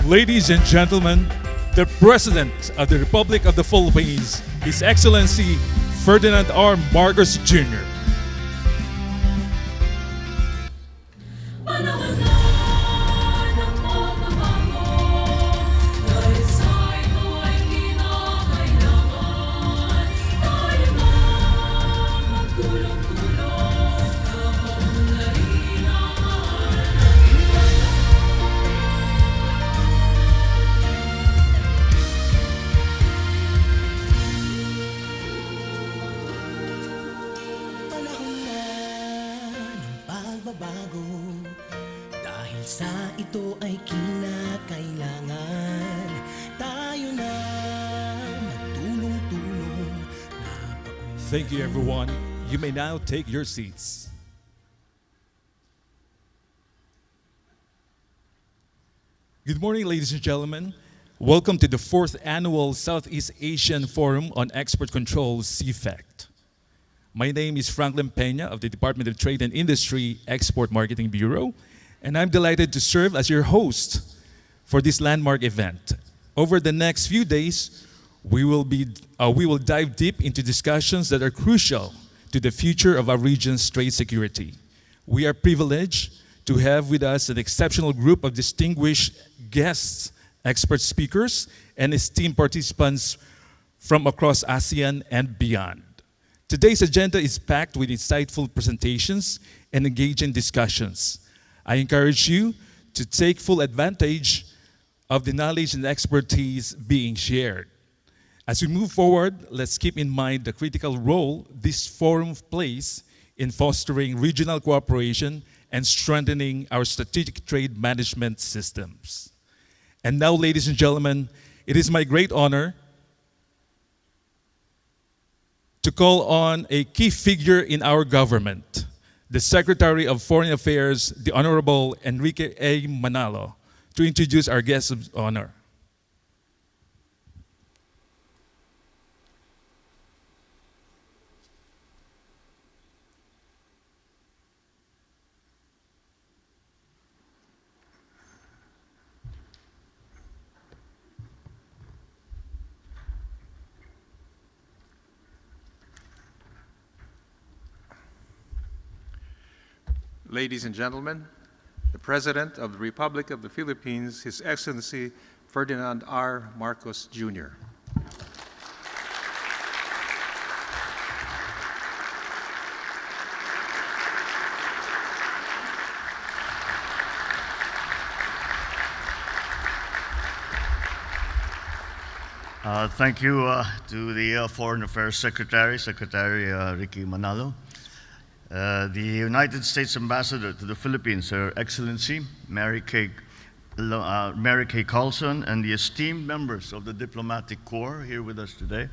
Ladies and gentlemen, the President of the Republic of the Philippines, His Excellency Ferdinand R. Marcos Jr. Panahon na ng pagbabago, dahil sa ito ay kinakailangan. Tayo na magtulong-tulong, napaunlarin ang mahal na Panahon na ng pagbabago, dahil sa ito ay kinakailangan. Tayo na magtulong-tulong. Thank you, everyone. You may now take your seats. Good morning, ladies and gentlemen. Welcome to the 4th Annual Southeast Asian Forum on Export Control, CFECT. My name is Franklin Peña of the Department of Trade and Industry Export Marketing Bureau, and I'm delighted to serve as your host for this landmark event. Over the next few days, we will dive deep into discussions that are crucial to the future of our region's trade security. We are privileged to have with us an exceptional group of distinguished guests, expert speakers, and esteemed participants from across ASEAN and beyond. Today's agenda is packed with insightful presentations and engaging discussions. I encourage you to take full advantage of the knowledge and expertise being shared. As we move forward, let's keep in mind the critical role this forum plays in fostering regional cooperation and strengthening our strategic trade management systems. And now, ladies and gentlemen, it is my great honor to call on a key figure in our government, the Secretary of Foreign Affairs, the Honorable Enrique A. Manalo, to introduce our guest of honor. Ladies and gentlemen, the President of the Republic of the Philippines, His Excellency Ferdinand R. Marcos Jr. Thank you to the Foreign Affairs Secretary, Ricky Manalo. The United States Ambassador to the Philippines, Her Excellency Mary Kay Carlson, and the esteemed members of the Diplomatic Corps here with us today.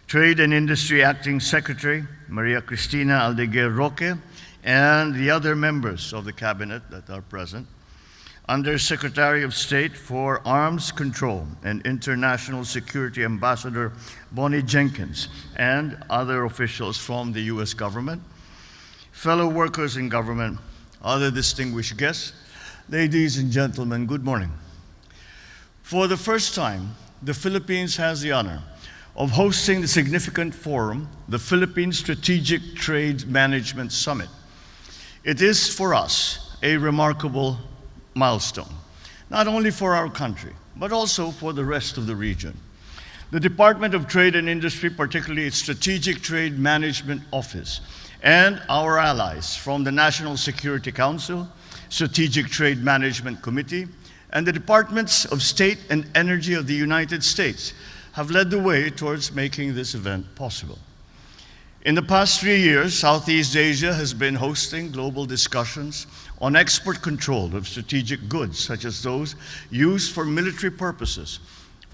Trade and Industry Acting Secretary Maria Cristina Aldeguer Roque, and the other members of the Cabinet that are present. Undersecretary of State for Arms Control and International Security Ambassador Bonnie Jenkins, and other officials from the U.S. government. Fellow workers in government, other distinguished guests, ladies and gentlemen, good morning. For the first time, the Philippines has the honor of hosting the significant forum, the Philippine Strategic Trade Management Summit. It is for us a remarkable milestone, not only for our country, but also for the rest of the region. The Department of Trade and Industry, particularly its Strategic Trade Management Office, and our allies from the National Security Council, Strategic Trade Management Committee, and the Departments of State and Energy of the United States have led the way towards making this event possible. In the past 3 years, Southeast Asia has been hosting global discussions on export control of strategic goods, such as those used for military purposes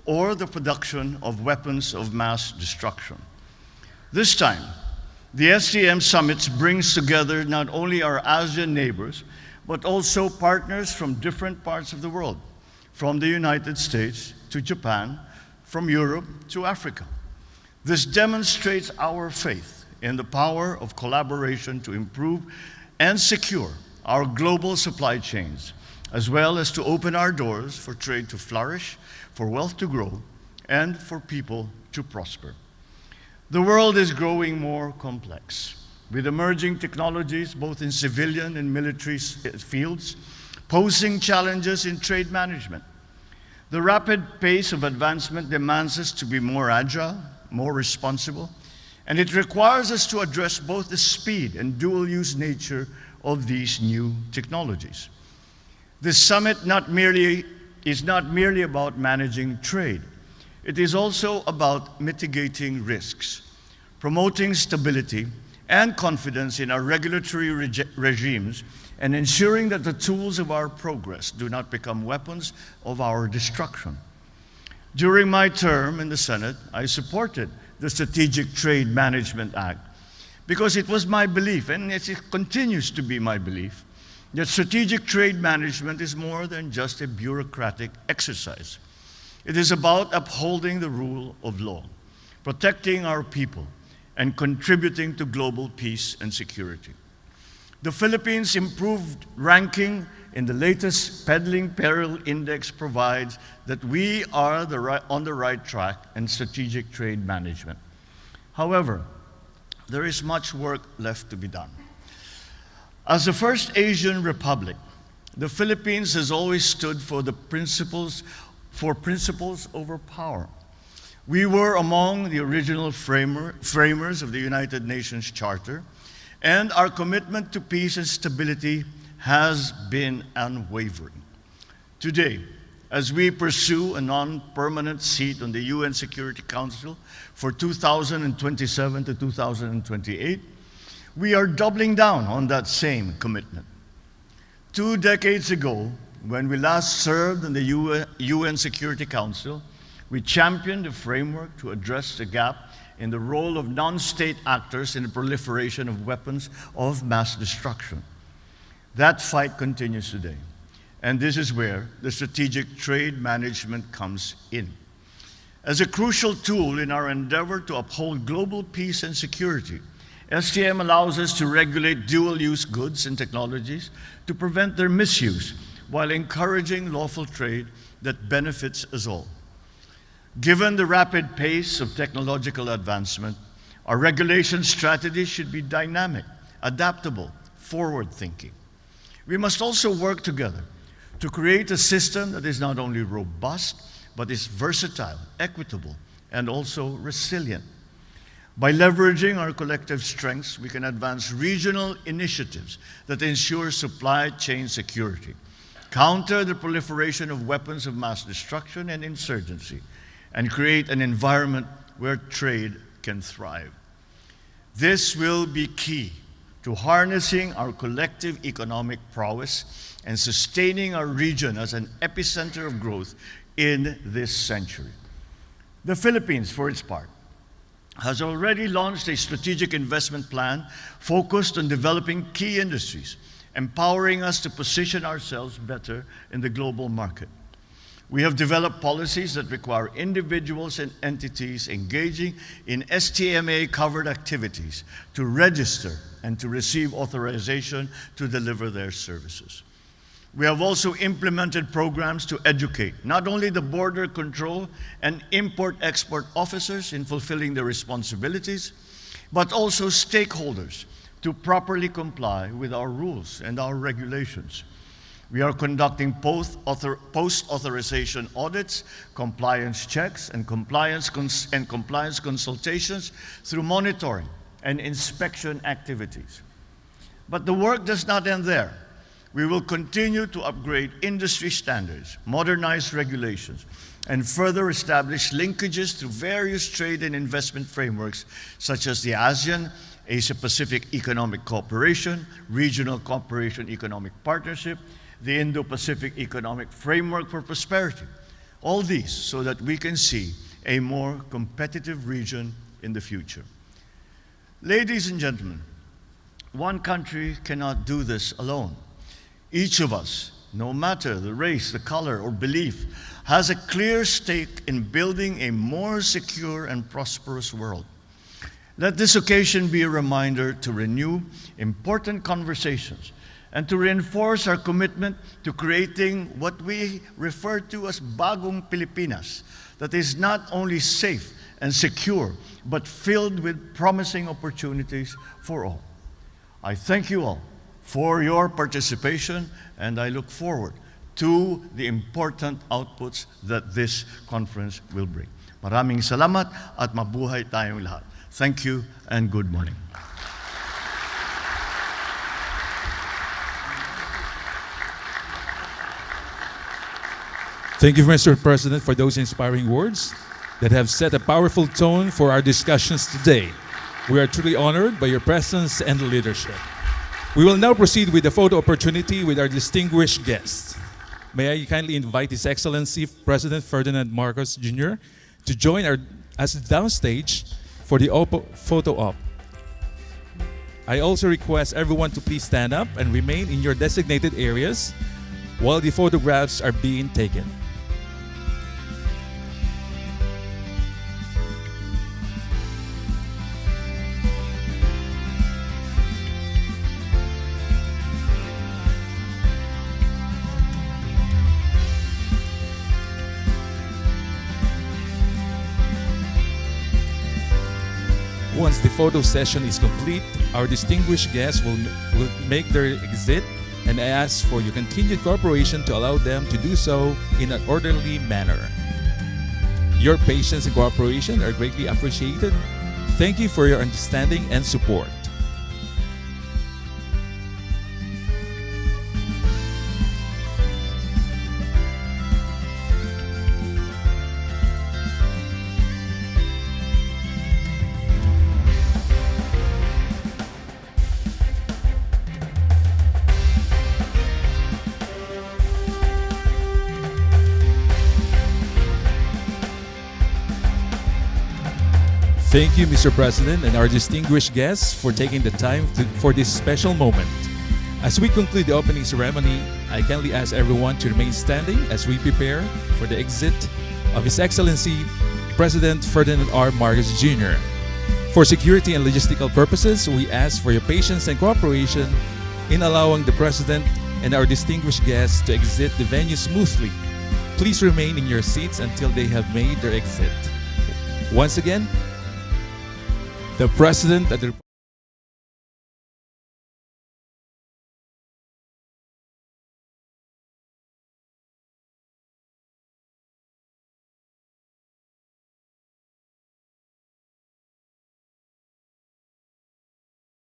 or the production of weapons of mass destruction. This time, the STM Summit brings together not only our ASEAN neighbors, but also partners from different parts of the world, from the United States to Japan, from Europe to Africa. This demonstrates our faith in the power of collaboration to improve and secure our global supply chains as well as to open our doors for trade to flourish, for wealth to grow, and for people to prosper. The world is growing more complex, with emerging technologies both in civilian and military fields, posing challenges in trade management. The rapid pace of advancement demands us to be more agile, more responsible, and it requires us to address both the speed and dual-use nature of these new technologies. This summit is not merely about managing trade. It is also about mitigating risks, promoting stability and confidence in our regulatory regimes, and ensuring that the tools of our progress do not become weapons of our destruction. During my term in the Senate, I supported the Strategic Trade Management Act because it was my belief, and it continues to be my belief, that strategic trade management is more than just a bureaucratic exercise. It is about upholding the rule of law, protecting our people, and contributing to global peace and security. The Philippines' improved ranking in the latest Peddling Peril Index provides that we are on the right track in strategic trade management. However, there is much work left to be done. As the first Asian republic, the Philippines has always stood for principles over power. We were among the original framers of the United Nations Charter, and our commitment to peace and stability has been unwavering. Today, as we pursue a non-permanent seat on the UN Security Council for 2027 to 2028, we are doubling down on that same commitment. 2 decades ago, when we last served in the UN Security Council, we championed a framework to address the gap in the role of non-state actors in the proliferation of weapons of mass destruction. That fight continues today, and this is where the strategic trade management comes in. As a crucial tool in our endeavor to uphold global peace and security, STM allows us to regulate dual-use goods and technologies to prevent their misuse while encouraging lawful trade that benefits us all. Given the rapid pace of technological advancement, our regulation strategy should be dynamic, adaptable, forward-thinking. We must also work together to create a system that is not only robust, but is versatile, equitable, and also resilient. By leveraging our collective strengths, we can advance regional initiatives that ensure supply chain security, counter the proliferation of weapons of mass destruction and insurgency, and create an environment where trade can thrive. This will be key to harnessing our collective economic prowess and sustaining our region as an epicenter of growth in this century. The Philippines, for its part, has already launched a strategic investment plan focused on developing key industries, empowering us to position ourselves better in the global market. We have developed policies that require individuals and entities engaging in STMA-covered activities to register and to receive authorization to deliver their services. We have also implemented programs to educate not only the border control and import-export officers in fulfilling their responsibilities, but also stakeholders to properly comply with our rules and our regulations. We are conducting post-authorization audits, compliance checks, and compliance consultations through monitoring and inspection activities. But the work does not end there. We will continue to upgrade industry standards, modernize regulations, and further establish linkages through various trade and investment frameworks such as the ASEAN, Asia-Pacific Economic Cooperation, Regional Cooperation Economic Partnership, the Indo-Pacific Economic Framework for Prosperity. All these so that we can see a more competitive region in the future. Ladies and gentlemen, one country cannot do this alone. Each of us, no matter the race, the color, or belief, has a clear stake in building a more secure and prosperous world. Let this occasion be a reminder to renew important conversations and to reinforce our commitment to creating what we refer to as bagong Pilipinas, that is not only safe and secure, but filled with promising opportunities for all. I thank you all for your participation, and I look forward to the important outputs that this conference will bring. Maraming salamat at mabuhay tayong lahat. Thank you and good morning. Thank you, Mr. President, for those inspiring words that have set a powerful tone for our discussions today. We are truly honored by your presence and leadership. We will now proceed with the photo opportunity with our distinguished guests. May I kindly invite His Excellency President Ferdinand Marcos Jr. to join us downstage for the photo op. I also request everyone to please stand up and remain in your designated areas while the photographs are being taken. Once the photo session is complete, our distinguished guests will make their exit, and I ask for your continued cooperation to allow them to do so in an orderly manner. Your patience and cooperation are greatly appreciated. Thank you for your understanding and support. Thank you, Mr. President, and our distinguished guests for taking the time for this special moment. As we conclude the opening ceremony, I kindly ask everyone to remain standing as we prepare for the exit of His Excellency President Ferdinand R. Marcos Jr. For security and logistical purposes, we ask for your patience and cooperation in allowing the President and our distinguished guests to exit the venue smoothly. Please remain in your seats until they have made their exit. Once again, the President of the